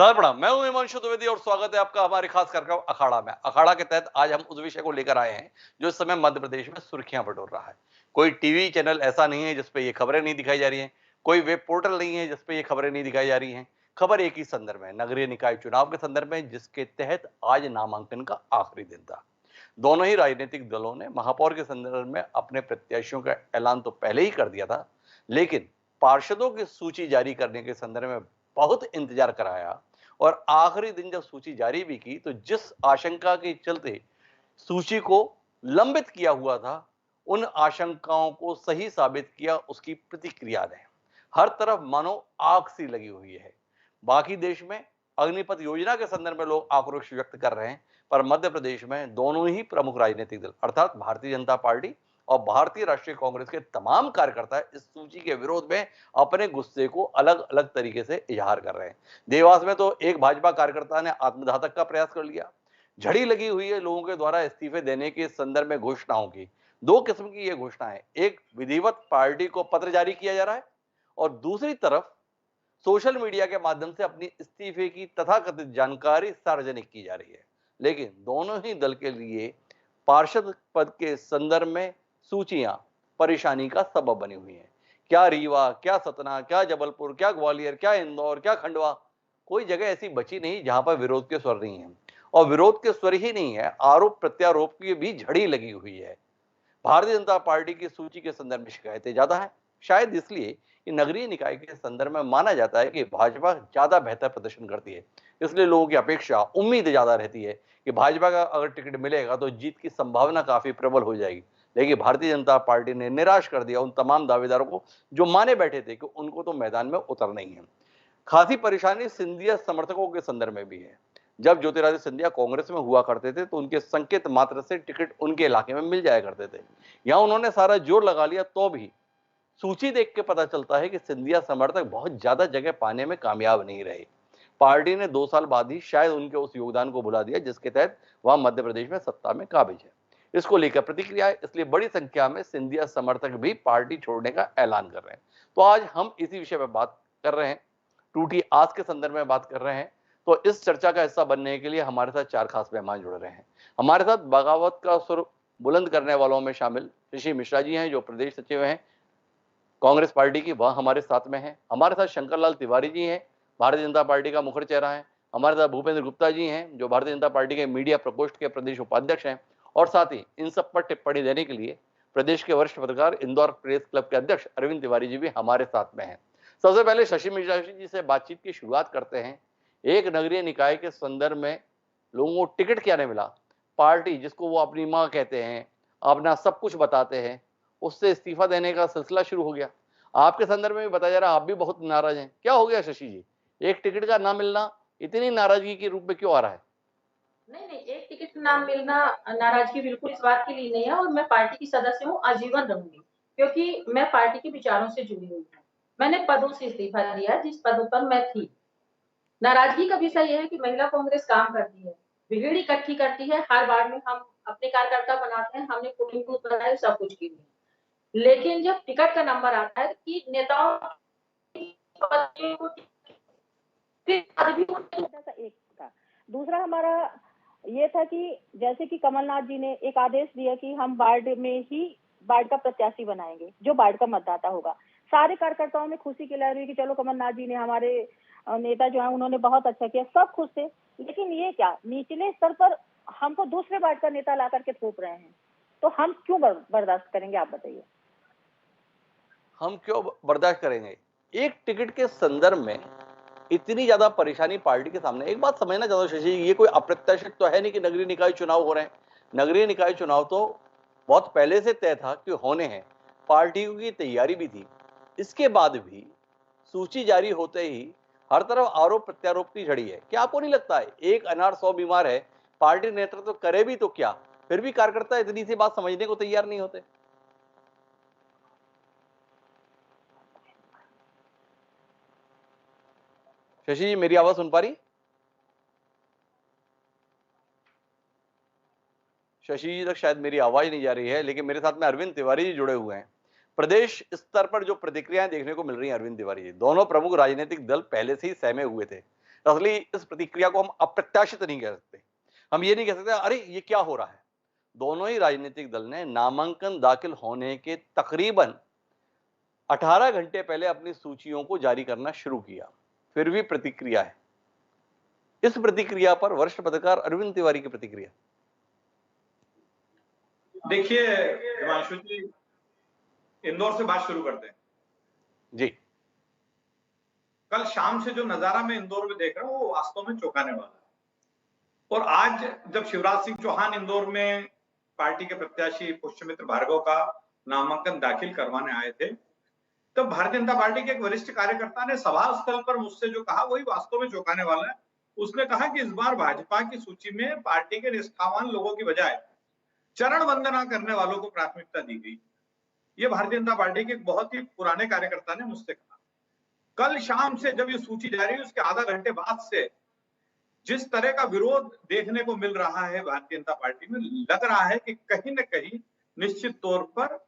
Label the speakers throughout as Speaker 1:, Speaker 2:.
Speaker 1: Sir प्रणाम, मैं हूं हिमांशु द्विवेदी और स्वागत है आपका हमारे खास कार्यक्रम अखाड़ा में। अखाड़ा के तहत आज हम उस विषय को लेकर आए हैं जो इस समय मध्य प्रदेश में सुर्खियां बटोर रहा है। कोई टीवी चैनल ऐसा नहीं है जिसपे ये खबरें नहीं दिखाई जा रही हैं, कोई वेब पोर्टल नहीं है जिसपे ये खबरें नहीं दिखाई जा रही हैं। खबर एक ही संदर्भ में, नगरीय निकाय चुनाव के संदर्भ में, जिसके तहत आज नामांकन का आखिरी दिन था। दोनों ही राजनीतिक दलों ने महापौर के संदर्भ में अपने प्रत्याशियों का ऐलान तो पहले ही कर दिया था, लेकिन पार्षदों की सूची जारी करने के संदर्भ में बहुत इंतजार कराया और आखिरी दिन जब सूची जारी भी की तो जिस आशंका के चलते सूची को लंबित किया हुआ था, उन आशंकाओं को सही साबित किया उसकी प्रतिक्रिया ने। हर तरफ मानो आग सी लगी हुई है। बाकी देश में अग्निपथ योजना के संदर्भ में लोग आक्रोश व्यक्त कर रहे हैं, पर मध्य प्रदेश में दोनों ही प्रमुख राजनीतिक दल अर्थात भारतीय जनता पार्टी और भारतीय राष्ट्रीय कांग्रेस के तमाम कार्यकर्ता इस सूची के विरोध में अपने गुस्से को अलग अलग तरीके से इजहार कर रहे हैं। देवास में तो एक भाजपा कार्यकर्ता ने आत्मघातक का प्रयास कर लिया। झड़ी लगी हुई है लोगों के द्वारा इस्तीफे देने के संदर्भ में घोषणाओं की। दो किस्म की ये घोषणाएं, एक विधिवत पार्टी को पत्र जारी किया जा रहा है और दूसरी तरफ सोशल मीडिया के माध्यम से अपनी इस्तीफे की तथाकथित जानकारी सार्वजनिक की जा रही है। लेकिन दोनों ही दल के लिए पार्षद पद के संदर्भ में सूचियां परेशानी का सबब बनी हुई हैं। क्या रीवा, क्या सतना, क्या जबलपुर, क्या ग्वालियर, क्या इंदौर, क्या खंडवा, कोई जगह ऐसी बची नहीं जहां पर विरोध के स्वर नहीं है। और विरोध के स्वर ही नहीं है, आरोप प्रत्यारोप की भी झड़ी लगी हुई है। भारतीय जनता पार्टी की सूची के संदर्भ में शिकायतें ज्यादा है, शायद इसलिए कि नगरीय निकाय के संदर्भ में माना जाता है कि भाजपा ज्यादा बेहतर प्रदर्शन करती है। इसलिए लोगों की अपेक्षा, उम्मीद ज्यादा रहती है कि भाजपा का अगर टिकट मिलेगा तो जीत की संभावना काफी प्रबल हो जाएगी। लेकिन भारतीय जनता पार्टी ने निराश कर दिया उन तमाम दावेदारों को जो माने बैठे थे कि उनको तो मैदान में उतरना ही है। खासी परेशानी सिंधिया समर्थकों के संदर्भ में भी है। जब ज्योतिरादित्य सिंधिया कांग्रेस में हुआ करते थे तो उनके संकेत मात्र से टिकट उनके इलाके में मिल जाया करते थे। यहां उन्होंने सारा जोर लगा लिया तो भी सूची देख के पता चलता है कि सिंधिया समर्थक बहुत ज्यादा जगह पाने में कामयाब नहीं रहे। पार्टी ने 2 साल बाद ही शायद उनके उस योगदान को भुला दिया जिसके तहत वह मध्य प्रदेश में सत्ता में काबिज है। इसको लेकर प्रतिक्रिया है, इसलिए बड़ी संख्या में सिंधिया समर्थक भी पार्टी छोड़ने का ऐलान कर रहे हैं। तो आज हम इसी विषय पर बात कर रहे हैं, टूटी आस के संदर्भ में बात कर रहे हैं। तो इस चर्चा का हिस्सा बनने के लिए हमारे साथ 4 खास मेहमान जुड़ रहे हैं। हमारे साथ बगावत का सुर बुलंद करने वालों में शामिल ऋषि मिश्रा जी हैं जो प्रदेश सचिव हैं कांग्रेस पार्टी की, वह हमारे साथ में है। हमारे साथ शंकर लाल तिवारी जी हैं, भारतीय जनता पार्टी का मुखर चेहरा है। हमारे साथ भूपेंद्र गुप्ता जी हैं जो भारतीय जनता पार्टी के मीडिया प्रकोष्ठ के प्रदेश उपाध्यक्ष हैं। और साथ ही इन सब पर टिप्पणी देने के लिए प्रदेश के वरिष्ठ पत्रकार, इंदौर प्रेस क्लब के अध्यक्ष अरविंद तिवारी जी भी हमारे साथ में हैं। सबसे पहले शशि मिश्रा जी से बातचीत की शुरुआत करते हैं। एक नगरीय निकाय के संदर्भ में लोगों को टिकट क्या नहीं मिला, पार्टी जिसको वो अपनी माँ कहते हैं, अपना सब कुछ बताते हैं, उससे इस्तीफा देने का सिलसिला शुरू हो गया। आपके संदर्भ में भी बताया जा रहा है आप भी बहुत नाराज हैं। क्या हो गया शशि जी? एक टिकट का ना मिलना इतनी नाराजगी के रूप में क्यों आ रहा है?
Speaker 2: नहीं, नहीं, एक टिकट ना मिलना नाराज़गी बिल्कुल इस बात के लिए नहीं है और मैं पार्टी की सदस्य हूँ, आजीवन रहूँगी, क्योंकि मैं पार्टी के विचारों से जुड़ी हुई हूँ। मैंने पदों से इस्तीफ़ा दिया जिस पदों पर मैं थी। नाराज़गी का विषय ये है कि महिला कांग्रेस काम करती है, भीड़ इकट्ठी करती है, हर वार्ड में हम अपने कार्यकर्ता बनाते हैं, हमने पोलिंग बूथ बनाए, सब कुछ किए हैं। लेकिन जब टिकट का नंबर आता है कि नेताओं को
Speaker 3: सा एक था। दूसरा हमारा ये था कि जैसे कि कमलनाथ जी ने एक आदेश दिया कि हम वार्ड में ही वार्ड का प्रत्याशी बनाएंगे, जो वार्ड का मतदाता होगा। सारे कार्यकर्ताओं में खुशी की लहर हुई कि चलो कमलनाथ जी ने, हमारे नेता जो है उन्होंने बहुत अच्छा किया, सब खुश थे। लेकिन ये क्या, निचले स्तर पर हमको दूसरे वार्ड का नेता ला करके थोप रहे हैं, तो हम क्यों बर्दाश्त करेंगे, आप बताइए।
Speaker 1: हम क्यों बर्दाश्त करेंगे? एक टिकट के संदर्भ में इतनी ज्यादा परेशानी पार्टी के सामने। एक बात समझना चाहता हूं शशि जी, ये कोई अप्रत्याशित तो है नहीं कि नगरीय निकाय चुनाव हो रहे हैं। नगरीय निकाय चुनाव तो बहुत पहले से तय था कि होने हैं, पार्टियों की तैयारी भी थी। इसके बाद भी सूची जारी होते ही हर तरफ आरोप प्रत्यारोप की झड़ी है। क्या आपको नहीं लगता है एक अनार 100 बीमार है, पार्टी नेतृत्व तो करे भी तो क्या, फिर भी कार्यकर्ता इतनी सी बात समझने को तैयार नहीं होते? शशि जी मेरी आवाज सुन पा रही? शशि जी तक शायद मेरी आवाज नहीं जा रही है, लेकिन मेरे साथ में अरविंद तिवारी जी जुड़े हुए हैं। प्रदेश स्तर पर जो प्रतिक्रियाएं देखने को मिल रही हैं अरविंद तिवारी जी, दोनों प्रमुख राजनीतिक दल पहले से ही सहमे हुए थे। असली इस प्रतिक्रिया को हम अप्रत्याशित नहीं कह सकते। हम ये नहीं कह सकते अरे ये क्या हो रहा है। दोनों ही राजनीतिक दल ने नामांकन दाखिल होने के तकरीबन 18 घंटे पहले अपनी सूचियों को जारी करना शुरू किया। फिर भी प्रतिक्रिया है। इस प्रतिक्रिया पर वरिष्ठ पत्रकार अरविंद तिवारी की प्रतिक्रिया।
Speaker 4: देखिए हिमांशु जी, इंदौर से बात शुरू करते हैं।
Speaker 1: जी।
Speaker 4: कल शाम से जो नजारा मैं इंदौर में देख रहा हूं वो वास्तव में चौंकाने वाला है। और आज जब शिवराज सिंह चौहान इंदौर में पार्टी के प्रत्याशी पुष्यमित्र भार्गव का नामांकन दाखिल करवाने आए थे, तब भारतीय जनता पार्टी के एक वरिष्ठ कार्यकर्ता ने सभा स्थल पर मुझसे जो कहा वही वास्तव में चौंकाने वाला है। उसने कहा कि इस बार भाजपा की सूची में पार्टी के निष्ठावान लोगों की बजाय चरण वंदना करने वालों को प्राथमिकता दी गई। ये भारतीय जनता पार्टी के एक बहुत ही पुराने कार्यकर्ता ने मुझसे कहा। कल शाम से जब ये सूची जारी हुई उसके आधा घंटे बाद से जिस तरह का विरोध देखने को मिल रहा है भारतीय जनता पार्टी में, लग रहा है कि कहीं न कहीं निश्चित तौर पर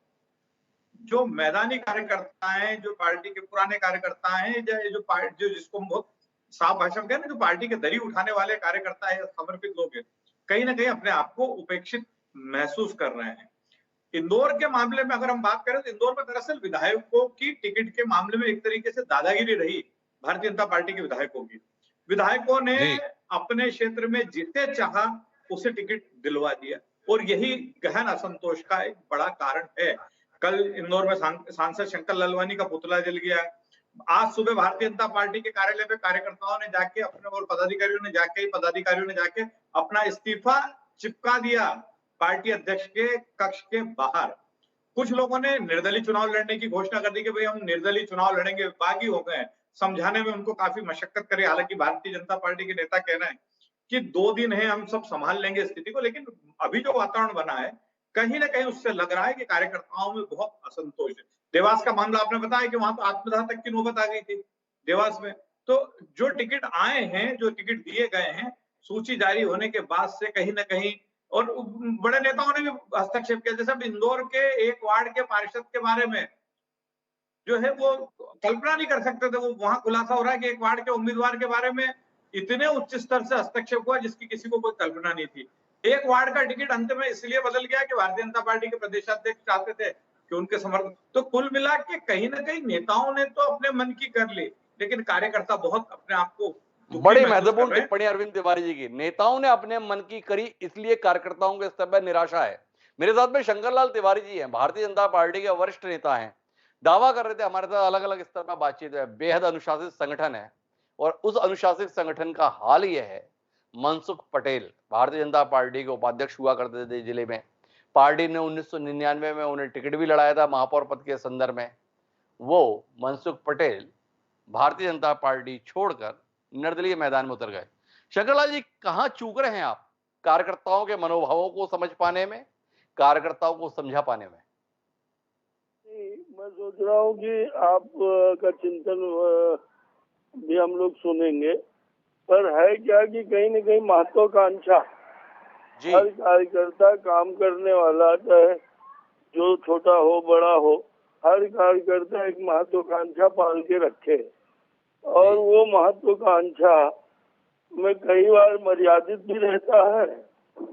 Speaker 4: जो मैदानी कार्यकर्ता हैं, जो पार्टी के पुराने कार्यकर्ता हैं, जो जिसको हम बहुत साफ भाषा में कहें ना, जो पार्टी के दरी उठाने वाले कार्यकर्ता है, समर्पित लोग हैं, कहीं न कहीं अपने आप को उपेक्षित महसूस कर रहे हैं। इंदौर के मामले में अगर हम बात करें तो इंदौर में दरअसल विधायकों की टिकट के मामले में एक तरीके से दादागिरी रही भारतीय जनता पार्टी के विधायकों की। विधायकों ने अपने क्षेत्र में जिसे चाहा उसे टिकट दिलवा दिया और यही गहन असंतोष का एक बड़ा कारण है। कल इंदौर में सांसद शंकर लालवानी का पुतला जल गया। आज सुबह भारतीय जनता पार्टी के कार्यालय पे कार्यकर्ताओं ने जाके अपने और पदाधिकारियों ने जाके अपना इस्तीफा चिपका दिया पार्टी अध्यक्ष के कक्ष के बाहर। कुछ लोगों ने निर्दलीय चुनाव लड़ने की घोषणा कर दी कि भाई हम निर्दलीय चुनाव लड़ेंगे, बागी हो गए। समझाने में उनको काफी मशक्कत करी। हालांकि भारतीय जनता पार्टी के नेता कहना है कि 2 दिन है, हम सब संभाल लेंगे स्थिति को। लेकिन अभी जो वातावरण बना है कहीं ना कहीं उससे लग रहा है कि कार्यकर्ताओं में बहुत असंतोष है। देवास का मामला आपने बताया कि वहां तो आत्मदाह तक की नौबत आ गई थी देवास में। तो जो टिकट आए हैं, जो टिकट दिए गए हैं, सूची जारी होने के बाद से कहीं ना कहीं और बड़े नेताओं ने भी हस्तक्षेप किया। जैसे इंदौर के एक वार्ड के पार्षद के बारे में जो है वो कल्पना नहीं कर सकते थे। वो वहां खुलासा हो रहा है कि एक वार्ड के उम्मीदवार के बारे में इतने उच्च स्तर से हस्तक्षेप हुआ जिसकी किसी को कोई कल्पना नहीं थी। एक वार्ड का टिकट अंत में इसलिए बदल गया कि भारतीय जनता पार्टी के प्रदेशाध्यक्ष चाहते थे कि उनके समर्थन। तो कुल मिला के कहीं ना कहीं नेताओं ने तो अपने मन की कर ली, लेकिन कार्यकर्ता बहुत अपने आप को
Speaker 1: बड़ी महत्वपूर्ण टिप्पणी अरविंद तिवारी जी की। नेताओं ने अपने मन की करी इसलिए कार्यकर्ताओं के स्तर पर निराशा है। मेरे साथ में शंकरलाल तिवारी जी हैं, भारतीय जनता पार्टी के वरिष्ठ नेता हैं। दावा कर रहे थे हमारे साथ अलग अलग स्तर पर बातचीत है, बेहद अनुशासित संगठन है और उस अनुशासित संगठन का हाल यह है। मनसुख पटेल भारतीय जनता पार्टी के उपाध्यक्ष हुआ करते थे जिले में। पार्टी ने 1999 में उन्हें टिकट भी लड़ाया था महापौर पद के संदर्भ में। वो मनसुख पटेल भारतीय जनता पार्टी छोड़कर निर्दलीय मैदान में उतर गए। शंकरलाल जी, कहां चूक रहे हैं आप कार्यकर्ताओं के मनोभावों को समझ पाने में, कार्यकर्ताओं को समझा पाने में?
Speaker 5: मैं सोच रहा हूँ कि आप का चिंतन भी हम लोग सुनेंगे, पर है क्या कि कहीं न कहीं महत्वाकांक्षा, हर कार्यकर्ता काम करने वाला, चाहे जो छोटा हो बड़ा हो, हर कार्यकर्ता एक महत्वाकांक्षा पाल के रखे और वो महत्वाकांक्षा में कई बार मर्यादित भी रहता है।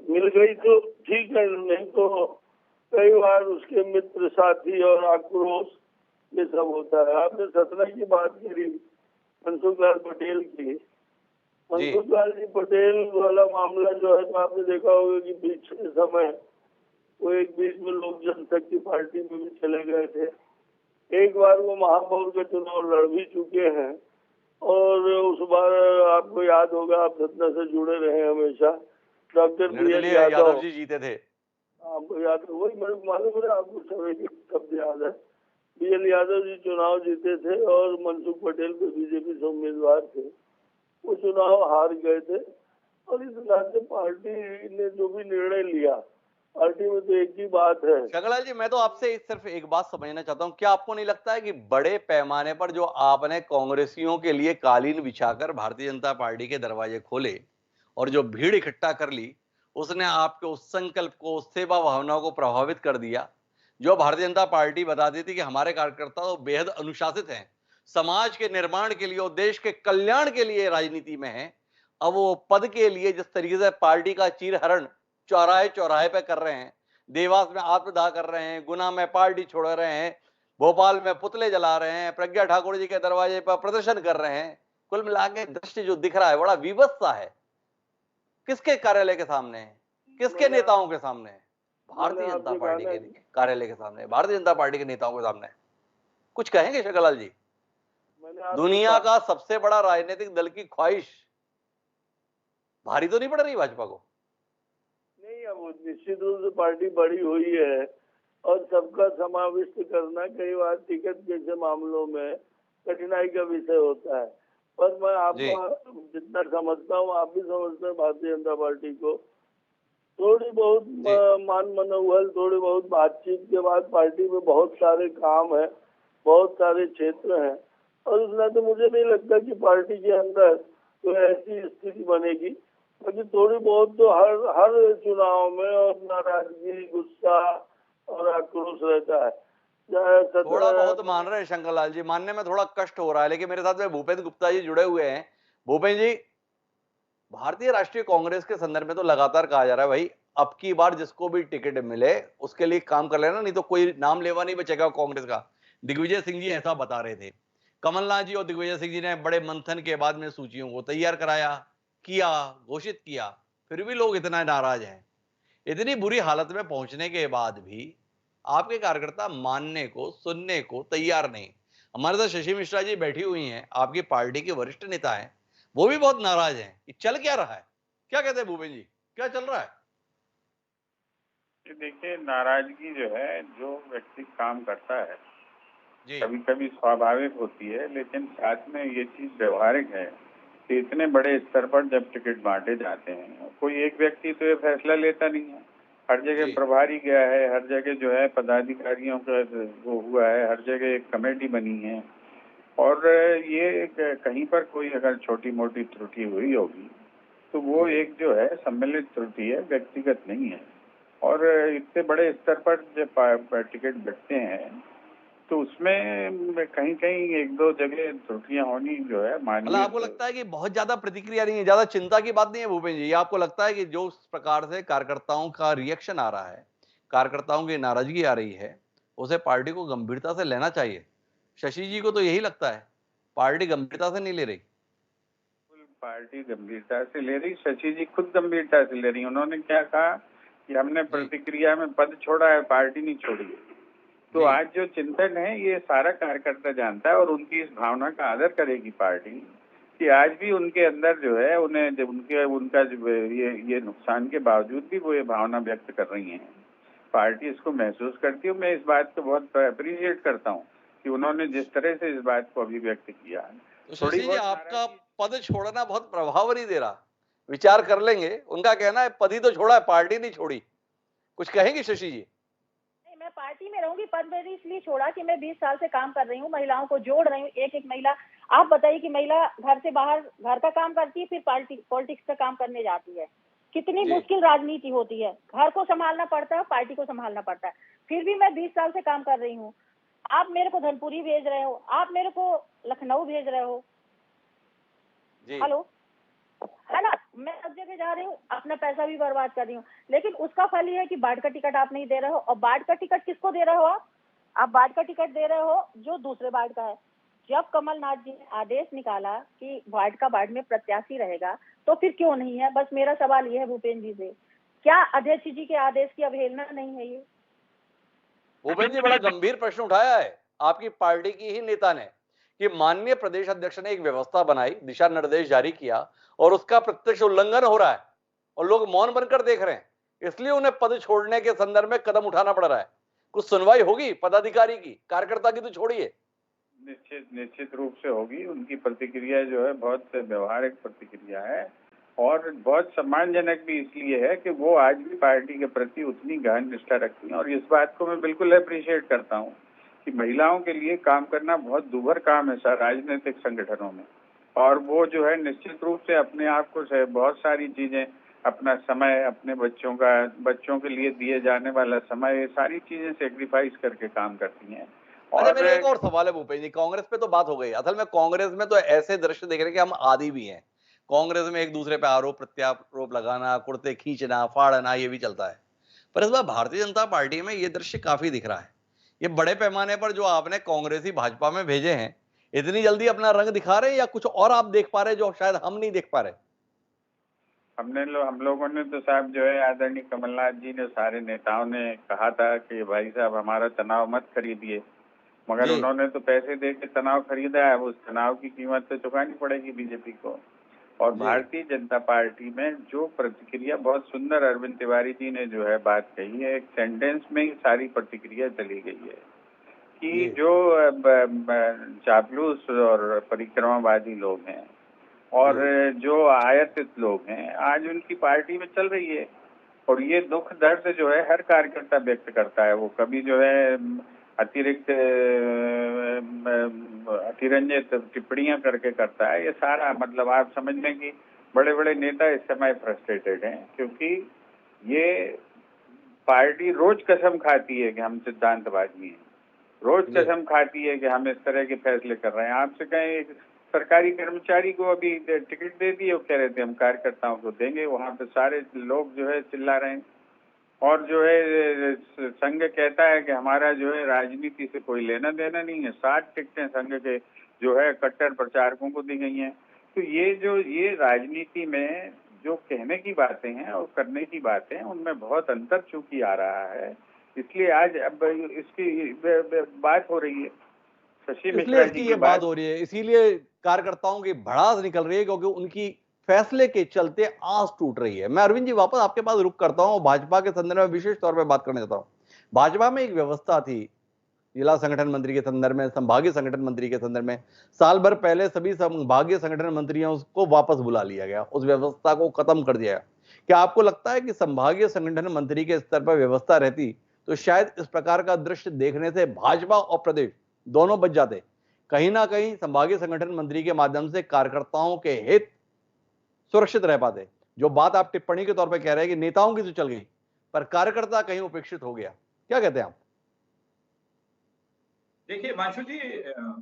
Speaker 5: मिल गई तो ठीक है, नहीं तो कई बार उसके मित्र साथी और आक्रोश ये सब होता है। आपने सतना की बात करी, मनसुख लाल पटेल की। मनसुख लाल जी पटेल वाला मामला जो है, तो आपने देखा होगा कि पिछले समय वो एक बीच में लोक जनशक्ति पार्टी में भी चले गए थे। एक बार वो महापौर का चुनाव लड़ भी चुके हैं और उस बार आपको याद होगा, आप सतना से जुड़े रहे हमेशा, डॉक्टर
Speaker 1: यादव जी जीते थे।
Speaker 5: आपको याद है, वही मेरे मालूम है आपको सभी शब्द याद है। BL यादव जी चुनाव जीते थे और मनसुख पटेल को बीजेपी से उम्मीदवार थे। वो चुनाव हार गए थे और इस नाते पार्टी ने जो भी निर्णय लिया, पार्टी में तो एक ही बात है।
Speaker 1: शंकरलाल जी, मैं तो आपसे सिर्फ एक बात समझना चाहता हूँ, क्या आपको नहीं लगता है कि बड़े पैमाने पर जो आपने कांग्रेसियों के लिए कालीन बिछाकर भारतीय जनता पार्टी के दरवाजे खोले और जो भीड़ इकट्ठा कर ली, उसने आपके उस संकल्प को, उस सेवा भावनाओं को प्रभावित कर दिया? जो भारतीय जनता पार्टी बताती थी कि हमारे कार्यकर्ता तो बेहद अनुशासित हैं, समाज के निर्माण के लिए और देश के कल्याण के लिए राजनीति में है। अब वो पद के लिए जिस तरीके से पार्टी का चीरहरण चौराहे चौराहे पे कर रहे हैं, देवास में आत्मदाह कर रहे हैं, गुना में पार्टी छोड़ रहे हैं, भोपाल में पुतले जला रहे हैं, प्रज्ञा ठाकुर जी के दरवाजे पर प्रदर्शन कर रहे हैं। कुल मिला के दृश्य जो दिख रहा है बड़ा विवश सा है। किसके कार्यालय के सामने है? किसके नेताओं के सामने है? भारतीय जनता पार्टी के कार्यालय के सामने, भारतीय जनता पार्टी के नेताओं के सामने। कुछ कहेंगे शक्ललाल जी? दुनिया का सबसे बड़ा राजनीतिक दल की ख्वाहिश भारी तो नहीं पड़ रही भाजपा को?
Speaker 5: नहीं, अब निश्चित रूप से पार्टी बड़ी हुई है और सबका समाविष्ट करना कई बार टिकट जैसे मामलों में कठिनाई का विषय होता है। पर मैं आपको जितना समझता हूँ, आप भी समझते हैं भारतीय जनता पार्टी को, थोड़ी बहुत मान मनोबल, थोड़ी बहुत बातचीत के बाद पार्टी में बहुत सारे काम है, बहुत सारे क्षेत्र हैं और इसलिए तो मुझे नहीं लगता कि पार्टी के अंदर कोई ऐसी स्थिति बनेगी। क्योंकि थोड़ी बहुत तो हर चुनाव में और नाराजगी, गुस्सा और आक्रोश रहता है।
Speaker 1: थोड़ा बहुत मान रहे हैं शंकरलाल जी, मानने में थोड़ा कष्ट हो रहा है, लेकिन मेरे साथ में भूपेंद्र गुप्ता जी जुड़े हुए हैं। भूपेंद्र जी, भारतीय राष्ट्रीय कांग्रेस के संदर्भ में तो लगातार कहा जा रहा है भाई अब की बार जिसको भी टिकट मिले उसके लिए काम कर लेना, नहीं तो कोई नाम लेवा नहीं बचेगा कांग्रेस का। दिग्विजय सिंह जी ऐसा बता रहे थे। कमलनाथ जी और दिग्विजय सिंह जी ने बड़े मंथन के बाद में सूचियों को तैयार कराया, किया, घोषित किया, फिर भी लोग इतना नाराज हैं। इतनी बुरी हालत में पहुंचने के बाद भी आपके कार्यकर्ता मानने को, सुनने को तैयार नहीं। हमारे साथ शशि मिश्रा जी बैठी हुई हैं, आपकी पार्टी के वरिष्ठ नेता हैं, वो भी बहुत नाराज हैं। ये चल क्या रहा है? क्या कहते हैं भूपेंद्र जी, क्या चल रहा है?
Speaker 6: देखिए, नाराजगी जो है, जो व्यक्ति काम करता है
Speaker 1: जी
Speaker 6: कभी कभी स्वाभाविक होती है, लेकिन साथ में ये चीज व्यवहारिक है कि इतने बड़े स्तर पर जब टिकट बांटे जाते हैं, कोई एक व्यक्ति तो ये फैसला लेता नहीं है। हर जगह प्रभारी गया है, हर जगह जो है पदाधिकारियों का वो हुआ है, हर जगह एक कमेटी बनी है और ये कहीं पर कोई अगर छोटी मोटी त्रुटि हुई होगी तो वो एक जो है सम्मिलित त्रुटि है, व्यक्तिगत नहीं है। और इतने बड़े स्तर पर जब टिकट बंटते हैं तो उसमें कहीं कहीं एक दो जगह त्रुटियां होनी जो है
Speaker 1: मतलब आपको लगता है कि बहुत ज्यादा प्रतिक्रिया नहीं है, ज्यादा चिंता की बात नहीं है भूपेंद्र जी? आपको लगता है कि जो उस प्रकार से कार्यकर्ताओं का रिएक्शन आ रहा है, कार्यकर्ताओं की नाराजगी आ रही है, उसे पार्टी को गंभीरता से लेना चाहिए? शशि जी को तो यही लगता है, पार्टी गंभीरता से नहीं ले रही।
Speaker 6: पार्टी गंभीरता से ले रही, शशि जी खुद गंभीरता से ले रही। उन्होंने क्या कहा कि हमने प्रतिक्रिया में पद छोड़ा है, पार्टी नहीं छोड़ी। तो आज जो चिंतन है ये सारा कार्यकर्ता जानता है और उनकी इस भावना का आदर करेगी पार्टी कि आज भी उनके अंदर जो है उन्हें जब उनका जो ये नुकसान के बावजूद भी वो ये भावना व्यक्त कर रही हैं। पार्टी इसको महसूस करती है। मैं इस बात को बहुत अप्रिशिएट करता हूँ कि उन्होंने जिस तरह से इस बात को अभिव्यक्त किया।
Speaker 1: तो शशि जी, आपका पद छोड़ना बहुत प्रभाव नहीं दे रहा, विचार कर लेंगे। उनका कहना है पद ही तो छोड़ा है, पार्टी नहीं छोड़ी। कुछ कहेंगे शशि जी?
Speaker 3: मैं पार्टी में रहूंगी, पद मैंने इसलिए छोड़ा कि मैं 20 साल से काम कर रही हूँ, महिलाओं को जोड़ रही हूँ। एक एक महिला, आप बताइए कि महिला घर से बाहर घर का काम करती है, फिर पॉलिटिक्स का काम करने जाती है। कितनी मुश्किल राजनीति होती है, घर को संभालना पड़ता है, पार्टी को संभालना पड़ता है। फिर भी मैं 20 साल से काम कर रही हूँ। आप मेरे को धनपुरी भेज रहे हो, आप मेरे को लखनऊ भेज रहे हो, हेलो, है ना? मैं सब जगह जा रही हूँ, अपना पैसा भी बर्बाद कर रही हूँ, लेकिन उसका फल ये है कि बाढ़ का टिकट आप नहीं दे रहे हो। और बाढ़ का टिकट किसको दे रहे हो? आप बाढ़ का टिकट दे रहे हो जो दूसरे बाढ़ का है। जब कमलनाथ जी ने आदेश निकाला कि वार्ड का बाढ़ में प्रत्याशी रहेगा, तो फिर क्यों नहीं है? बस मेरा सवाल ये है भूपेंद्र जी से, क्या अध्यक्ष जी के आदेश की अवहेलना नहीं है ये?
Speaker 1: भूपेंद्र जी, बड़ा गंभीर प्रश्न उठाया है आपकी पार्टी की ही नेता ने कि माननीय प्रदेश अध्यक्ष ने एक व्यवस्था बनाई, दिशा निर्देश जारी किया और उसका प्रत्यक्ष उल्लंघन हो रहा है और लोग मौन बनकर देख रहे हैं, इसलिए उन्हें पद छोड़ने के संदर्भ में कदम उठाना पड़ रहा है। कुछ सुनवाई होगी पदाधिकारी की, कार्यकर्ता की तो छोड़िए।
Speaker 6: निश्चित रूप से होगी। उनकी प्रतिक्रिया जो है बहुत व्यवहारिक प्रतिक्रिया है और बहुत सम्मानजनक भी इसलिए है कि वो आज भी पार्टी के प्रति उतनी गहन निष्ठा रखती हैं। और इस बात को मैं बिल्कुल अप्रिशिएट करता हूँ कि महिलाओं के लिए काम करना बहुत दुभर काम है सर राजनीतिक संगठनों में। और वो जो है निश्चित रूप से अपने आप को बहुत सारी चीजें, अपना समय, अपने बच्चों के लिए दिए जाने वाला समय, ये सारी चीजें सेक्रीफाइस करके काम करती हैं।
Speaker 1: अच्छा,
Speaker 6: और
Speaker 1: मेरा एक और सवाल है भूपेश जी, कांग्रेस पे तो बात हो गई। असल में कांग्रेस में तो ऐसे दृश्य देख रहे हैं कि हम आदी भी हैं। कांग्रेस में एक दूसरे पे आरोप प्रत्यारोप लगाना, कुर्ते खींचना, फाड़ना, ये भी चलता है। पर इस बार भारतीय जनता पार्टी में ये दृश्य काफी दिख रहा है। ये बड़े पैमाने पर जो आपने कांग्रेसी भाजपा में भेजे हैं, इतनी जल्दी अपना रंग दिखा रहे हैं या कुछ और आप देख पा रहे हैं जो शायद हम नहीं देख पा रहे?
Speaker 6: हम लोगों ने तो साहब जो है आदरणीय कमलनाथ जी ने, सारे नेताओं ने कहा था कि भाई साहब हमारा तनाव मत खरीदिए, मगर
Speaker 1: जी,
Speaker 6: उन्होंने तो पैसे दे के तनाव खरीदा है। उस तनाव की कीमत तो चुकानी पड़ेगी बीजेपी को। और
Speaker 1: जी,
Speaker 6: भारतीय जनता पार्टी में जो प्रतिक्रिया, बहुत सुंदर अरविंद तिवारी जी ने जो है बात कही है, एक सेंटेंस में ही सारी प्रतिक्रिया चली गई है कि
Speaker 1: जी,
Speaker 6: जो चापलूस और परिक्रमावादी लोग हैं और
Speaker 1: जी,
Speaker 6: जो आयातित लोग हैं, आज उनकी पार्टी में चल रही है। और ये दुख दर्द जो है हर कार्यकर्ता व्यक्त करता है। वो कभी जो है अतिरिक्त अतिरंजित टिप्पणियां करके करता है। ये सारा मतलब आप समझ लें कि बड़े बड़े नेता इस समय फ्रस्ट्रेटेड हैं, क्योंकि ये पार्टी रोज कसम खाती है कि हम सिद्धांतवादी हैं, रोज
Speaker 1: जी,
Speaker 6: कसम खाती है कि हम इस तरह के फैसले कर रहे हैं। आपसे कहें, एक सरकारी कर्मचारी को अभी टिकट दे दिए, वो कह रहे थे हम कार्यकर्ताओं को देंगे, वहां पे सारे लोग जो है चिल्ला रहे हैं। और जो है संघ कहता है कि हमारा जो है राजनीति से कोई लेना देना नहीं है। 60 टिकटें संघ के जो है कट्टर प्रचारकों को दी गई हैं। तो ये राजनीति में जो कहने की बातें हैं और करने की बातें हैं, उनमें बहुत अंतर चूंकि आ रहा है। इसलिए आज अब इसकी बात हो रही है, शशि
Speaker 1: इसलिए
Speaker 6: मिश्रा जी
Speaker 1: इसकी
Speaker 6: की
Speaker 1: ये बात
Speaker 6: बात।
Speaker 1: हो रही है, इसीलिए कार्यकर्ताओं की भड़ास निकल रही है क्योंकि उनकी फैसले के चलते आस टूट रही है। मैं अरविंद जी वापस आपके पास रुक करता हूं, भाजपा के संदर्भ में विशेष तौर पर बात करना चाहता हूं। भाजपा में एक व्यवस्था थी, जिला संगठन मंत्री के संदर्भ में, संभागीय संगठन मंत्री के संदर्भ में, साल भर पहले सभी संभागीय संगठन मंत्रियों को वापस बुला लिया गया, उस व्यवस्था को खत्म कर दिया गया। क्या आपको लगता है कि संभागीय संगठन मंत्री के स्तर पर व्यवस्था रहती तो शायद इस प्रकार का दृश्य देखने से भाजपा और प्रदेश दोनों बच जाते? कहीं ना कहीं संभागीय संगठन मंत्री के माध्यम से कार्यकर्ताओं के हित सुरक्षित रह पाते। जो बात आप टिप्पणी के तौर पर कह रहे हैं कि नेताओं की तो चल गई, पर कार्यकर्ता कहीं उपेक्षित हो गया, क्या कहते हैं आप?
Speaker 4: देखिए हिमांशु जी,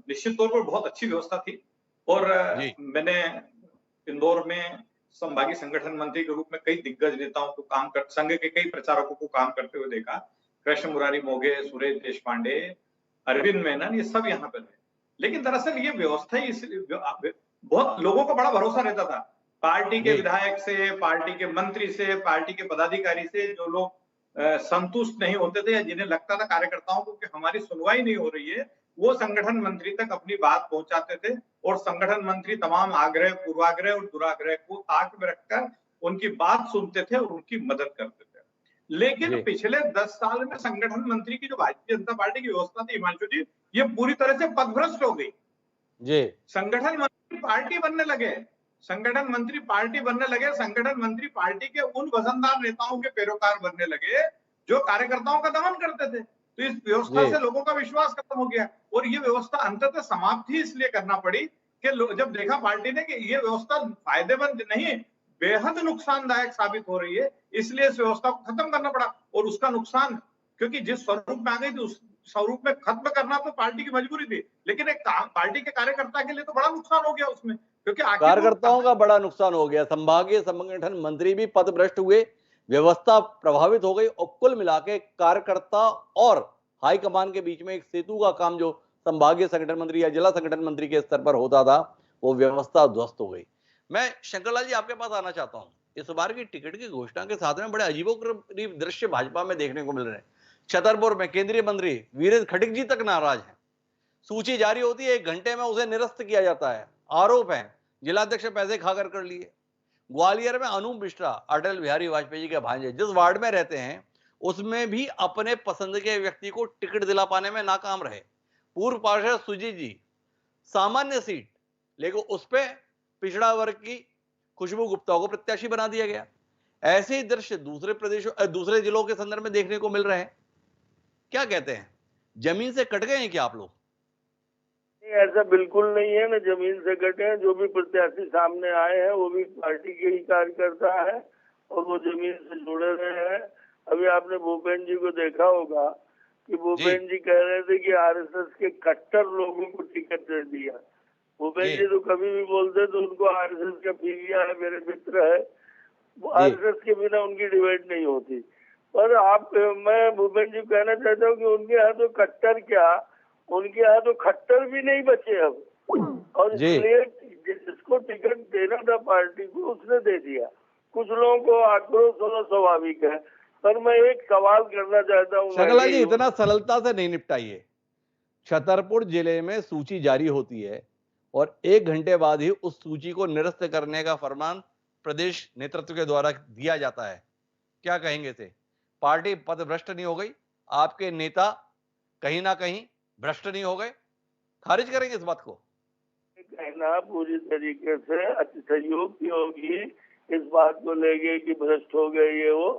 Speaker 4: निश्चित तौर पर बहुत अच्छी व्यवस्था थी। और
Speaker 1: जी,
Speaker 4: मैंने इंदौर में संभागीय संगठन मंत्री के रूप में कई दिग्गज नेताओं को संघ के कई प्रचारकों को काम करते हुए देखा। कृष्ण मुरारी मोघे, सुरेश देशपांडे, अरविंद मेनन, ये सब यहाँ पे थे। लेकिन दरअसल ये व्यवस्था ही बहुत लोगों का बड़ा भरोसा रहता था पार्टी के
Speaker 1: जी,
Speaker 4: विधायक से, पार्टी के मंत्री से, पार्टी के पदाधिकारी से। जो लोग संतुष्ट नहीं होते थे या जिन्हें लगता था कार्यकर्ताओं को कि हमारी सुनवाई नहीं हो रही है, वो संगठन मंत्री तक अपनी बात पहुंचाते थे। और संगठन मंत्री तमाम आग्रह, पूर्वाग्रह और दुराग्रह को ताक में रखकर उनकी बात सुनते थे और उनकी मदद करते थे। लेकिन
Speaker 1: जी,
Speaker 4: पिछले 10 साल में संगठन मंत्री की जो भारतीय जनता पार्टी की व्यवस्था थी हिमांशु जी, ये पूरी तरह से पथभ्रष्ट हो गई।
Speaker 1: जी,
Speaker 4: संगठन मंत्री पार्टी बनने लगे, संगठन मंत्री पार्टी बनने लगे, संगठन मंत्री पार्टी के उन वजनदार नेताओं के पैरोकार बनने लगे जो कार्यकर्ताओं का दमन करते थे। तो इस व्यवस्था
Speaker 1: जी,
Speaker 4: से लोगों का विश्वास खत्म हो गया और ये व्यवस्था अंततः समाप्त ही इसलिए करना पड़ी कि जब देखा पार्टी ने कि ये व्यवस्था फायदेमंद नहीं, बेहद नुकसानदायक साबित हो रही है, इसलिए इस व्यवस्था को खत्म करना पड़ा। और उसका नुकसान, क्योंकि जिस स्वरूप में आ गई थी उस स्वरूप में खत्म करना तो पार्टी की मजबूरी थी, लेकिन एक पार्टी के कार्यकर्ता के लिए तो बड़ा नुकसान हो गया उसमें, क्योंकि आखिर वो
Speaker 1: कार्यकर्ताओं का बड़ा नुकसान हो गया, संभागीय संगठन मंत्री भी पदभ्रष्ट हुए, व्यवस्था प्रभावित हो गई और कुल मिला के कार्यकर्ता और हाईकमान के बीच में एक सेतु का काम जो संभागीय संगठन मंत्री या जिला संगठन मंत्री के स्तर पर होता था, वो व्यवस्था ध्वस्त हो गई। मैं शंकरलाल जी आपके पास आना चाहता हूं। इस बार की टिकट की घोषणा के साथ में बड़े अजीबोगरीब दृश्य भाजपा में देखने को मिल रहे हैं। छतरपुर में केंद्रीय मंत्री वीरेंद्र खटीक जी तक नाराज हैं। सूची जारी होती है, 1 घंटे में उसे निरस्त किया जाता है। आरोप है जिलाध्यक्ष पैसे खाकर कर लिए। ग्वालियर में अनूप मिश्रा, अटल बिहारी वाजपेयी जी के भांजे, जिस वार्ड में रहते हैं उसमें भी अपने पसंद के व्यक्ति को टिकट दिला पाने में नाकाम रहे। पूर्व पार्षद सुजीत जी, सामान्य सीट, लेकिन उस पे पिछड़ा वर्ग की खुशबू गुप्ता को प्रत्याशी बना दिया गया। ऐसे ही दृश्य दूसरे प्रदेशों दूसरे जिलों के संदर्भ में देखने को मिल रहे हैं। क्या कहते हैं, जमीन से कट गए हैं क्या आप लोग?
Speaker 5: नहीं, ऐसा बिल्कुल नहीं है। ना जमीन से कटे हैं, जो भी प्रत्याशी सामने आए हैं वो भी पार्टी के ही कार्यकर्ता है और वो जमीन से जुड़े रहे हैं। अभी आपने भूपेंद्र जी को देखा होगा कि भूपेंद्र जी कह रहे थे कि आरएसएस के कट्टर लोगों को टिकट दे दिया। भूपेंद्र जी तो कभी भी बोलते तो उनको आरएसएस का पीलिया है, मेरे मित्र है, आरएसएस के बिना उनकी डिबेट नहीं होती। पर मैं भूपेंद्र जी कहना चाहता हूँ कि उनके यहाँ तो कट्टर क्या, उनके यहाँ तो खट्टर भी नहीं बचे अब, और इसलिए जिसको टिकट देना था पार्टी को उसने दे दिया। कुछ लोगों को आक्रोश होना स्वाभाविक है, पर मैं एक सवाल करना चाहता हूँ।
Speaker 1: शक्ला जी, इतना सरलता से नहीं निपटाइए। छतरपुर जिले में सूची जारी होती है और 1 घंटे बाद ही उस सूची को निरस्त करने का फरमान प्रदेश नेतृत्व के द्वारा दिया जाता है। क्या कहेंगे इसे? पार्टी पथभ्रष्ट नहीं हो गई? आपके नेता कहीं ना कहीं भ्रष्ट नहीं हो गए? खारिज करेंगे इस बात को?
Speaker 5: कहना पूरी तरीके से सहयोग की होगी इस बात को लेके कि भ्रष्ट हो गए ये वो।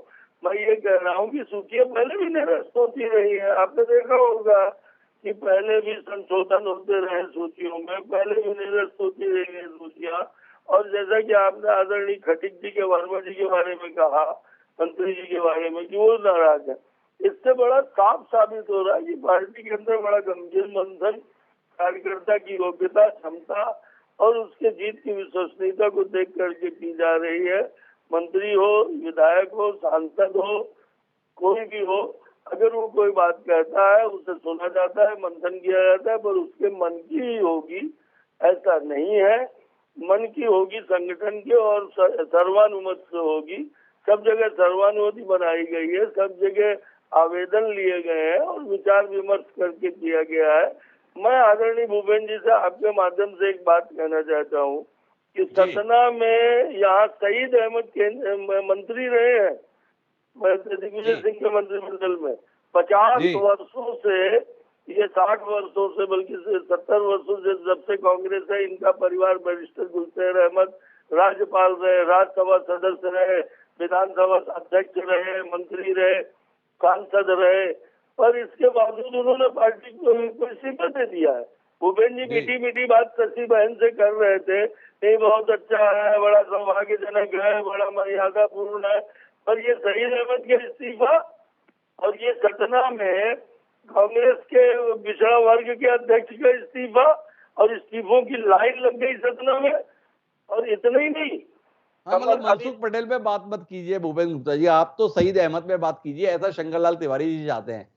Speaker 5: मैं ये कह रहा हूँ कि सूचियां पहले भी निरस्त होती रही है। आपने देखा होगा कि पहले भी संशोधन होते रहे सूचियों में, पहले भी निरस्त होती रही है सूचियां। और जैसा कि आपने आदरणीय खटीक जी के वर्मा जी के बारे में कहा, मंत्री जी के बारे में, कि वो नाराज है, इससे बड़ा साफ साबित हो रहा है कि पार्टी के अंदर बड़ा गंभीर मंथन कार्यकर्ता की योग्यता, क्षमता और उसके जीत की विश्वसनीयता को देख करके की जा रही है। मंत्री हो, विधायक हो, सांसद हो, कोई भी हो, अगर वो कोई बात कहता है उसे सुना जाता है, मंथन किया जाता है, पर उसके मन की ही होगी ऐसा नहीं है। मन की होगी संगठन के और सर्वानुमत से होगी। सब जगह सर्वानुमति बनाई गई है, सब जगह आवेदन लिए गए हैं और विचार विमर्श करके किया गया है। मैं आदरणीय भूपेंद्र जी से आपके माध्यम से एक बात कहना चाहता हूँ कि सतना में यहाँ शहीद अहमद मंत्री रहे हैं, दिग्विजय सिंह के मंत्रिमंडल में 50 वर्षों से, ये 60 वर्षों से, बल्कि 70 वर्षों से जब से कांग्रेस है, इनका परिवार बैरिस्टर गुलशेर अहमद राज्यपाल रहे, राज्यसभा सदस्य रहे, विधानसभा अध्यक्ष रहे, मंत्री रहे, सांसद रहे, पर इसके बावजूद उन्होंने पार्टी को इस्तीफा दे दिया है। भूपेंद्र जी मीठी मीठी बात शशि बहन से कर रहे थे, ये बहुत अच्छा है, बड़ा सौभाग्यजनक है, बड़ा मर्यादापूर्ण है, पर ये शहीद अहमद के इस्तीफा और ये सतना में कांग्रेस के पिछड़ा वर्ग के अध्यक्ष का इस्तीफा और इस्तीफों की लाइन लग गई सतना में। और इतना ही नहीं,
Speaker 1: मतलब मनसुख पटेल पे बात मत कीजिए भूपेंद्र गुप्ता जी, आप तो शहीद अहमद पे बात कीजिए, ऐसा शंकर लाल तिवारी जी चाहते हैं।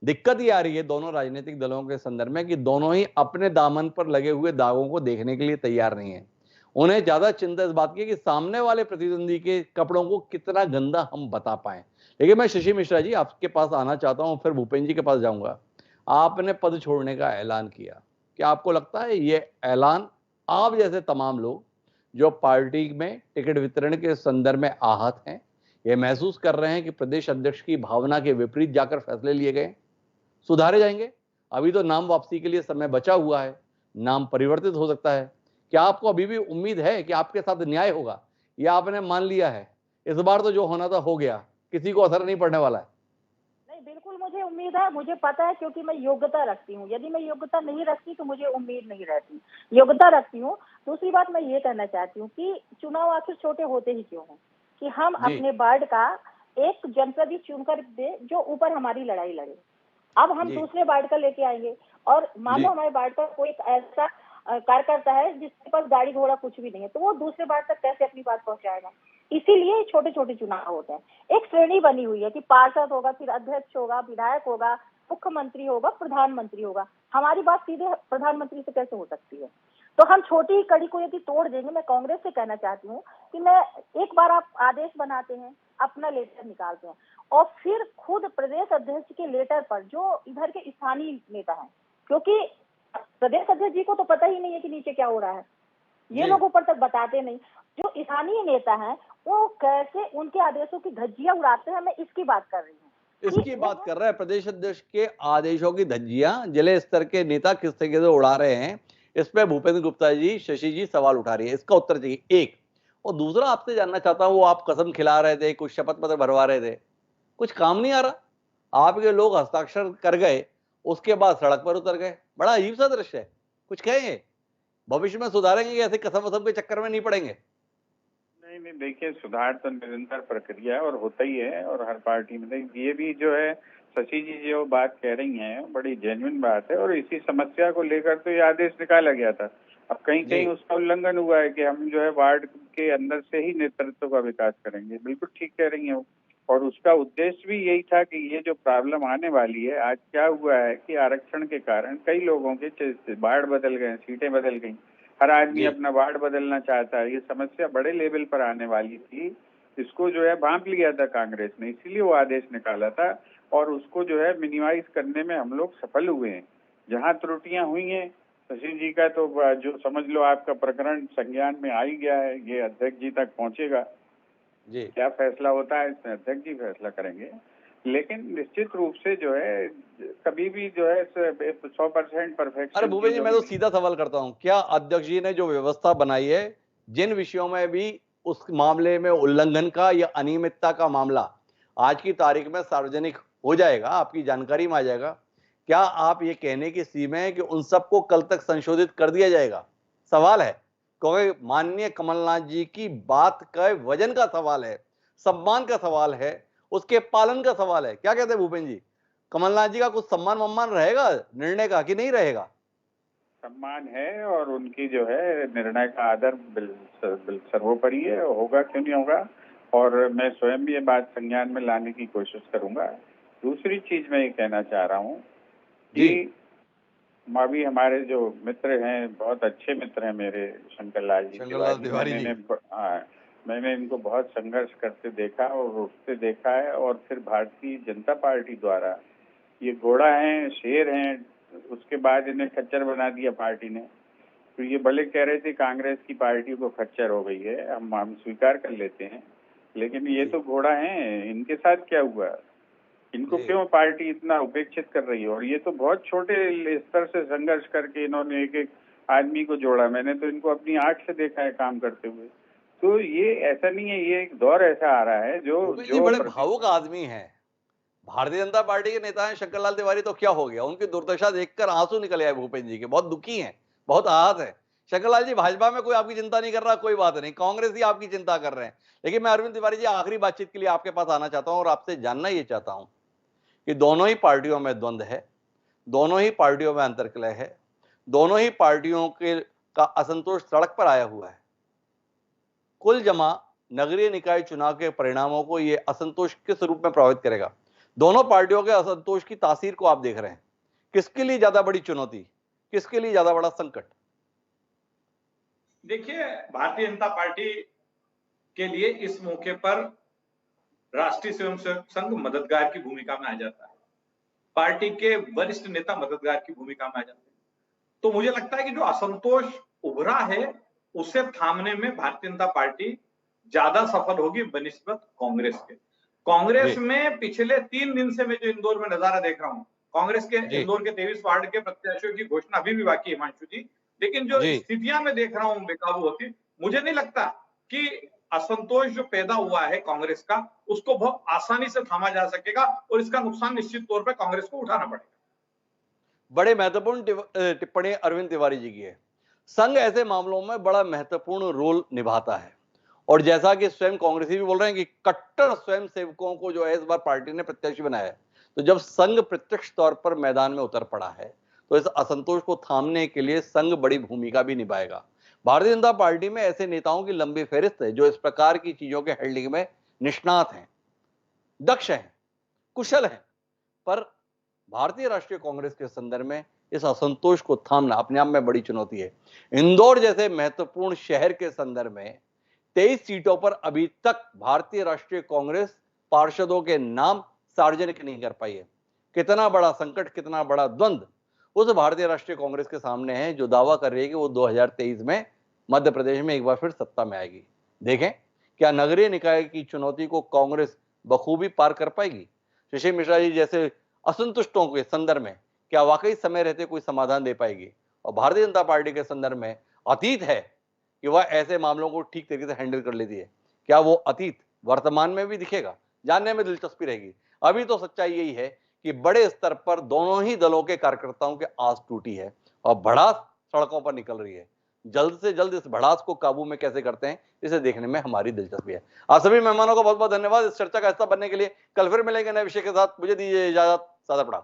Speaker 1: दिक्कत ये आ रही है दोनों राजनीतिक दलों के संदर्भ में कि दोनों ही अपने दामन पर लगे हुए दागों को देखने के लिए तैयार नहीं है। उन्हें ज्यादा चिंता इस बात की कि सामने वाले प्रतिद्वंदी के कपड़ों को कितना गंदा हम बता पाए। लेकिन मैं शशि मिश्रा जी आपके पास आना चाहता हूं, फिर भूपेंद्र जी के पास जाऊंगा। आपने पद छोड़ने का ऐलान किया, क्या आपको लगता है ये ऐलान आप जैसे तमाम लोग जो पार्टी में टिकट वितरण के संदर्भ में आहत हैं, ये महसूस कर रहे हैं कि प्रदेश अध्यक्ष की भावना के विपरीत जाकर फैसले लिए गए, सुधारे जाएंगे? अभी तो नाम वापसी के लिए समय बचा हुआ है, नाम परिवर्तित हो सकता है। क्या आपको अभी भी उम्मीद है कि आपके साथ न्याय होगा, या आपने मान लिया है इस बार तो जो होना था हो गया, किसी को असर नहीं पड़ने वाला है?
Speaker 3: नहीं, बिल्कुल मुझे उम्मीद है, मुझे पता है, क्योंकि मैं योग्यता रखती हूँ। यदि मैं योग्यता नहीं रखती तो मुझे उम्मीद नहीं रहती, योग्यता रखती हूँ। दूसरी बात मैं ये कहना चाहती हूँ कि चुनाव आखिर छोटे होते ही क्यों हैं, कि हम अपने वार्ड का एक जनप्रतिनिधि चुनकर दे जो ऊपर हमारी लड़ाई लड़े। अब हम दूसरे वार्ड का लेके आएंगे और मान लो हमारे वार्ड का कोई ऐसा कार्यकर्ता है जिसके पास गाड़ी घोड़ा कुछ भी नहीं है, तो वो दूसरे वार्ड तक कैसे अपनी बात पहुंचाएगा? इसीलिए छोटे छोटे चुनाव होते हैं। एक श्रेणी बनी हुई है कि पार्षद होगा, फिर अध्यक्ष होगा, विधायक होगा, मुख्यमंत्री होगा, प्रधानमंत्री होगा। हमारी बात सीधे प्रधानमंत्री से कैसे हो सकती है? तो हम छोटी कड़ी को यदि तोड़ देंगे, मैं कांग्रेस से कहना चाहती हूँ कि मैं एक बार आप आदेश बनाते हैं, अपना लेटर निकालते हैं और फिर खुद प्रदेश अध्यक्ष के लेटर पर जो इधर के स्थानीय नेता हैं, क्योंकि प्रदेश अध्यक्ष जी को तो पता ही नहीं है कि नीचे क्या हो रहा है, ये लोग ऊपर तक बताते नहीं। जो स्थानीय नेता हैं वो कैसे उनके आदेशों की धज्जियां उड़ाते हैं, मैं इसकी बात कर रही हूँ।
Speaker 1: इसकी बात कर रहा है, प्रदेश अध्यक्ष के आदेशों की धज्जियां जिले स्तर के नेता किस तरीके से उड़ा रहे हैं, इस पे भूपेंद्र गुप्ता जी, शशि जी सवाल उठा रही है। इसका उत्तर चाहिए एक। और दूसरा आपसे जानना चाहता हूं, वो आप कसम खिला रहे थे, कुछ शपथ पत्र भरवा रहे थे, कुछ काम नहीं आ रहा, आपके लोग हस्ताक्षर कर गए, उसके बाद सड़क पर उतर गए। बड़ा अजीब सा दृश्य है। कुछ कहेंगे? भविष्य में सुधारेंगे कि ऐसे कसम वसम के चक्कर में नहीं पड़ेंगे?
Speaker 6: नहीं, देखिए, सुधार तो निरंतर प्रक्रिया है और होता ही है, और हर पार्टी में ये भी जो है शशि जी जो बात कह रही हैं बड़ी जेन्युइन बात है, और इसी समस्या को लेकर तो ये आदेश निकाला गया था। अब कहीं कहीं उसका उल्लंघन हुआ है कि हम जो है वार्ड के अंदर से ही नेतृत्व का विकास करेंगे। बिल्कुल ठीक कह रही हैं वो, और उसका उद्देश्य भी यही था कि ये जो प्रॉब्लम आने वाली है, आज क्या हुआ है कि आरक्षण के कारण कई लोगों के वार्ड बदल गए, सीटें बदल गई, हर आदमी अपना वार्ड बदलना चाहता है। ये समस्या बड़े लेवल पर आने वाली थी, इसको जो है भांप लिया था कांग्रेस ने, इसीलिए वो आदेश निकाला था, और उसको जो है मिनिमाइज करने में हम लोग सफल हुए हैं। जहाँ त्रुटियां हुई हैं, शशि जी का तो जो समझ लो आपका प्रकरण संज्ञान में आ ही गया है, ये अध्यक्ष जी तक पहुंचेगा
Speaker 1: जी।
Speaker 6: क्या फैसला होता है इसमें अध्यक्ष जी फैसला करेंगे, लेकिन निश्चित रूप से जो है कभी भी जो है 100% परफेक्शन।
Speaker 1: अरे भूपेश जी, मैं तो सीधा सवाल करता हूं, क्या अध्यक्ष जी ने जो व्यवस्था बनाई है, जिन विषयों में भी उस मामले में उल्लंघन का या अनियमितता का मामला आज की तारीख में सार्वजनिक हो जाएगा, आपकी जानकारी में आ जाएगा, क्या आप ये कहने की सीमा है कि उन सबको कल तक संशोधित कर दिया जाएगा? सवाल है, क्योंकि माननीय कमलनाथ जी की बात का वजन का सवाल है, सम्मान का सवाल है, उसके पालन का सवाल है। क्या कहते हैं भूपेन जी, कमलनाथ जी का कुछ सम्मान वम्मान रहेगा निर्णय का कि नहीं रहेगा?
Speaker 6: सम्मान है, और उनकी जो है निर्णय का आदर सर्वोपरि है, होगा क्यों नहीं होगा, और मैं स्वयं भी ये बात संज्ञान में लाने की कोशिश करूंगा। दूसरी चीज मैं ये कहना चाह रहा हूँ कि अभी हमारे जो मित्र हैं, बहुत अच्छे मित्र हैं मेरे, शंकरलाल तिवारी जी, मैंने इनको बहुत संघर्ष करते देखा और उठते देखा है, और फिर भारतीय जनता पार्टी द्वारा ये घोड़ा हैं, शेर हैं, उसके बाद इन्हें खच्चर बना दिया पार्टी ने। तो ये भले कह रहे थे कांग्रेस की पार्टी को खच्चर हो गई है, हम स्वीकार कर लेते हैं, लेकिन ये तो घोड़ा हैं, इनके साथ क्या हुआ, इनको क्यों पार्टी इतना उपेक्षित कर रही है? और ये तो बहुत छोटे स्तर से संघर्ष करके इन्होंने एक एक आदमी को जोड़ा, मैंने तो इनको अपनी आंख से देखा है काम करते हुए। तो ये ऐसा नहीं है, ये एक दौर ऐसा आ रहा है जो
Speaker 1: बड़े भावुक आदमी है, भारतीय जनता पार्टी के नेता हैं शंकरलाल तिवारी, तो क्या हो गया, उनकी दुर्दशा देखकर आंसू निकल आए भूपेन जी के, बहुत दुखी हैं, बहुत आहत है। शंकरलाल जी, भाजपा में कोई आपकी चिंता नहीं कर रहा, कोई बात नहीं, कांग्रेस ही आपकी चिंता कर रहे हैं। लेकिन मैं अरविंद तिवारी जी आखिरी बातचीत के लिए आपके पास आना चाहता हूं और आपसे जानना ये चाहता हूं कि दोनों ही पार्टियों में द्वंद्व है, दोनों ही पार्टियों में अंतर्कलह है, दोनों ही पार्टियों के का असंतोष सड़क पर आया हुआ है। कुल जमा नगरीय निकाय चुनाव के परिणामों को यह असंतोष किस रूप में प्रभावित करेगा? दोनों पार्टियों के असंतोष की तासीर को आप देख रहे हैं, किसके लिए ज्यादा बड़ी चुनौती, किसके लिए ज्यादा बड़ा संकट?
Speaker 4: देखिए, भारतीय जनता पार्टी के लिए इस मौके पर राष्ट्रीय स्वयंसेवक संघ मददगार की भूमिका में आ जाता है, पार्टी के वरिष्ठ नेता मददगार की भूमिका में आ जाते हैं। तो मुझे लगता है कि जो असंतोष उभरा है, उसे थामने में भारतीय जनता पार्टी ज्यादा सफल होगी बनिस्बत कांग्रेस के। कांग्रेस में पिछले 3 दिन से मैं जो इंदौर में नजारा देख रहा हूं, कांग्रेस के इंदौर के 23 वार्ड के प्रत्याशियों की घोषणा अभी भी बाकी है हिमांशु जी, लेकिन जो स्थितियां मैं देख रहा हूं बेकाबू होती, मुझे नहीं लगता कि असंतोष जो पैदा हुआ है कांग्रेस का, उसको बहुत आसानी से थामा जा सकेगा, और इसका नुकसान निश्चित तौर पर कांग्रेस को उठाना पड़ेगा।
Speaker 1: बड़े महत्वपूर्ण टिप्पणी अरविंद तिवारी जी की है। संघ ऐसे मामलों में बड़ा महत्वपूर्ण रोल निभाता है, और जैसा कि स्वयं कांग्रेसी भी बोल रहे हैं कि कट्टर स्वयं सेवकों को जो है इस बार पार्टी ने प्रत्याशी बनाया है, तो जब संघ प्रत्यक्ष तौर पर मैदान में उतर पड़ा है, तो इस असंतोष को थामने के लिए संघ बड़ी भूमिका भी निभाएगा। भारतीय जनता पार्टी में ऐसे नेताओं की लंबी फहरिस्त है जो इस प्रकार की चीजों के हैंडलिंग में निष्णात हैं, दक्ष हैं, कुशल हैं, पर भारतीय राष्ट्रीय कांग्रेस के संदर्भ में इस असंतोष को थामना अपने आप में बड़ी चुनौती है। इंदौर जैसे महत्वपूर्ण शहर के संदर्भ में 23 सीटों पर अभी तक भारतीय राष्ट्रीय कांग्रेस पार्षदों के नाम सार्वजनिक नहीं कर पाई है। कितना बड़ा संकट, कितना बड़ा द्वंद्व उस भारतीय राष्ट्रीय कांग्रेस के सामने है जो दावा कर रही है कि वो 2023 में मध्य प्रदेश में एक बार फिर सत्ता में आएगी। देखें, क्या नगरीय निकाय की चुनौती को कांग्रेस बखूबी पार कर पाएगी? शशि मिश्रा जी जैसे असंतुष्टों के संदर्भ में क्या वाकई समय रहते कोई समाधान दे पाएगी? और भारतीय जनता पार्टी के संदर्भ में अतीत है कि वह ऐसे मामलों को ठीक तरीके से हैंडल कर लेती है, क्या वो अतीत वर्तमान में भी दिखेगा? जानने में दिलचस्पी रहेगी। अभी तो सच्चाई यही है कि बड़े स्तर पर दोनों ही दलों के कार्यकर्ताओं के आस टूटी है और भड़ास सड़कों पर निकल रही है। जल्द से जल्द इस भड़ास को काबू में कैसे करते हैं, इसे देखने में हमारी दिलचस्पी है। आप सभी मेहमानों का बहुत बहुत धन्यवाद इस चर्चा का हिस्सा बनने के लिए। कल फिर मिलेंगे नए विषय के साथ। मुझे दीजिए इजाजत। सादा प्रणाम।